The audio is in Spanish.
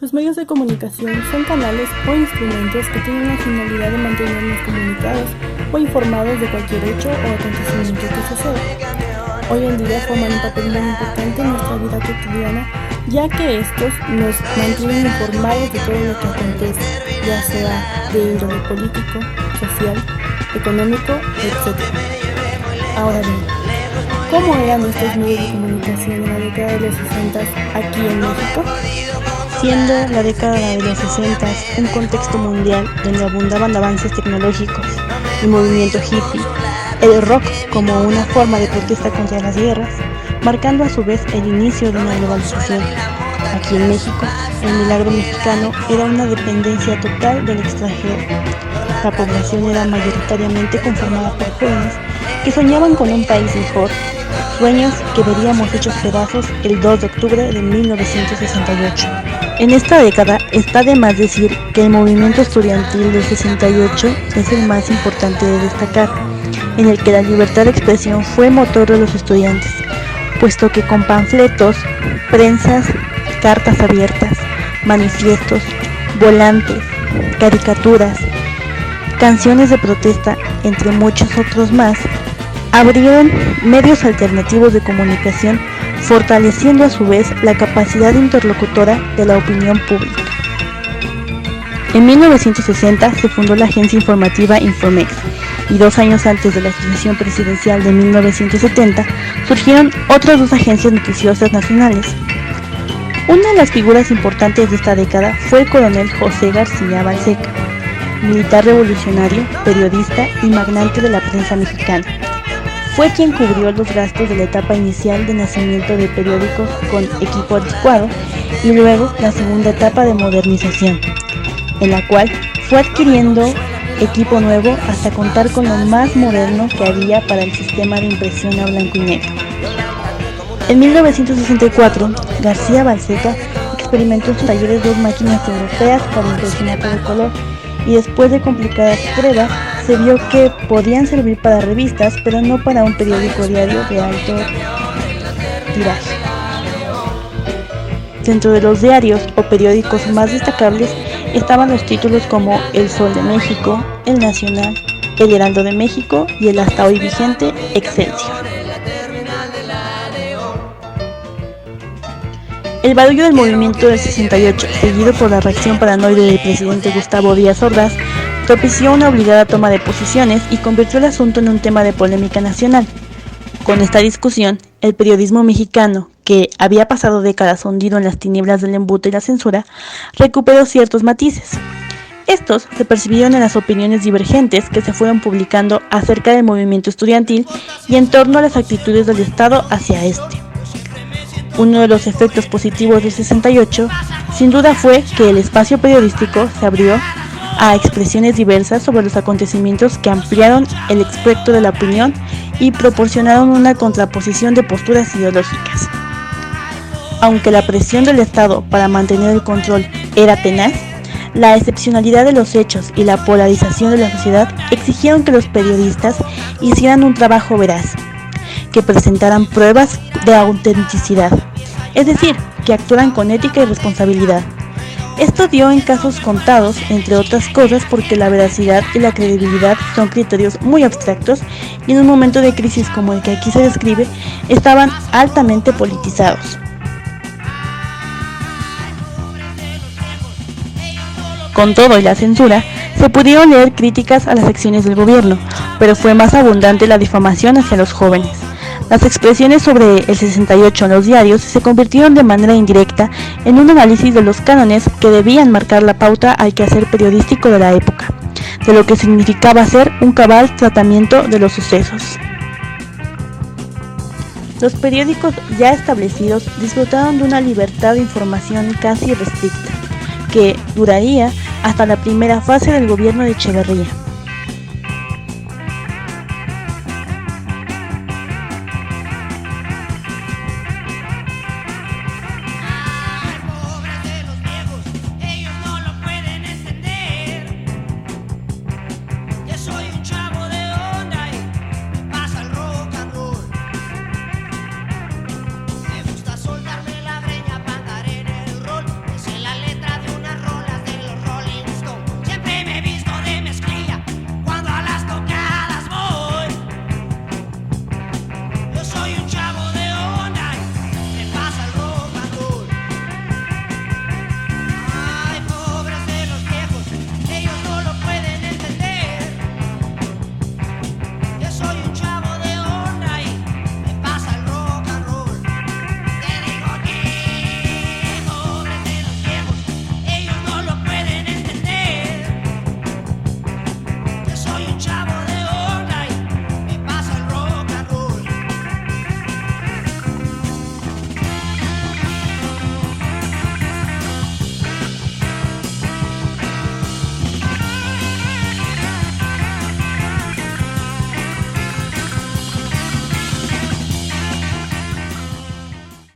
Los medios de comunicación son canales o instrumentos que tienen la finalidad de mantenernos comunicados o informados de cualquier hecho o acontecimiento que suceda. Hoy en día forman un papel muy importante en nuestra vida cotidiana, ya que estos nos mantienen informados de todo lo que acontece, ya sea de índole político, social, económico, etc. Ahora bien, ¿cómo eran estos medios de comunicación en la década de los 60 aquí en México? Siendo la década de los 60 un contexto mundial donde abundaban avances tecnológicos, el movimiento hippie, el rock como una forma de protesta contra las guerras, marcando a su vez el inicio de una globalización. Aquí en México, el milagro mexicano era una dependencia total del extranjero. La población era mayoritariamente conformada por jóvenes que soñaban con un país mejor, sueños que veríamos hechos pedazos el 2 de octubre de 1968. En esta década está de más decir que el movimiento estudiantil del 68 es el más importante de destacar, en el que la libertad de expresión fue motor de los estudiantes, puesto que con panfletos, prensas, cartas abiertas, manifiestos, volantes, caricaturas, canciones de protesta, entre muchos otros más, abrieron medios alternativos de comunicación, fortaleciendo a su vez la capacidad interlocutora de la opinión pública. En 1960 se fundó la agencia informativa Infomex, y 2 años antes de la sucesión presidencial de 1970 surgieron otras 2 agencias noticiosas nacionales. Una de las figuras importantes de esta década fue el coronel José García Balseca, militar revolucionario, periodista y magnate de la prensa mexicana. Fue quien cubrió los gastos de la etapa inicial de nacimiento de periódicos con equipo adecuado y luego la segunda etapa de modernización, en la cual fue adquiriendo equipo nuevo hasta contar con lo más moderno que había para el sistema de impresión a blanco y negro. En 1964, García Balseca experimentó en sus talleres 2 máquinas europeas para impresionar de color, y después de complicadas pruebas se vio que podían servir para revistas, pero no para un periódico diario de alto tiraje. Dentro de los diarios o periódicos más destacables estaban los títulos como El Sol de México, El Nacional, El Heraldo de México y el hasta hoy vigente Excelsior. El barullo del movimiento del 68, seguido por la reacción paranoide del presidente Gustavo Díaz Ordaz, propició una obligada toma de posiciones y convirtió el asunto en un tema de polémica nacional. Con esta discusión, el periodismo mexicano, que había pasado décadas hundido en las tinieblas del embuste y la censura, recuperó ciertos matices. Estos se percibieron en las opiniones divergentes que se fueron publicando acerca del movimiento estudiantil y en torno a las actitudes del Estado hacia este. Uno de los efectos positivos del 68, sin duda, fue que el espacio periodístico se abrió a expresiones diversas sobre los acontecimientos que ampliaron el espectro de la opinión y proporcionaron una contraposición de posturas ideológicas. Aunque la presión del Estado para mantener el control era tenaz, la excepcionalidad de los hechos y la polarización de la sociedad exigieron que los periodistas hicieran un trabajo veraz, que presentaran pruebas de autenticidad, es decir, que actuaran con ética y responsabilidad. Esto dio en casos contados, entre otras cosas, porque la veracidad y la credibilidad son criterios muy abstractos y en un momento de crisis como el que aquí se describe, estaban altamente politizados. Con todo y la censura, se pudieron leer críticas a las acciones del gobierno, pero fue más abundante la difamación hacia los jóvenes. Las expresiones sobre el 68 en los diarios se convirtieron de manera indirecta en un análisis de los cánones que debían marcar la pauta al quehacer periodístico de la época, de lo que significaba hacer un cabal tratamiento de los sucesos. Los periódicos ya establecidos disfrutaron de una libertad de información casi irrestricta, que duraría hasta la primera fase del gobierno de Echeverría.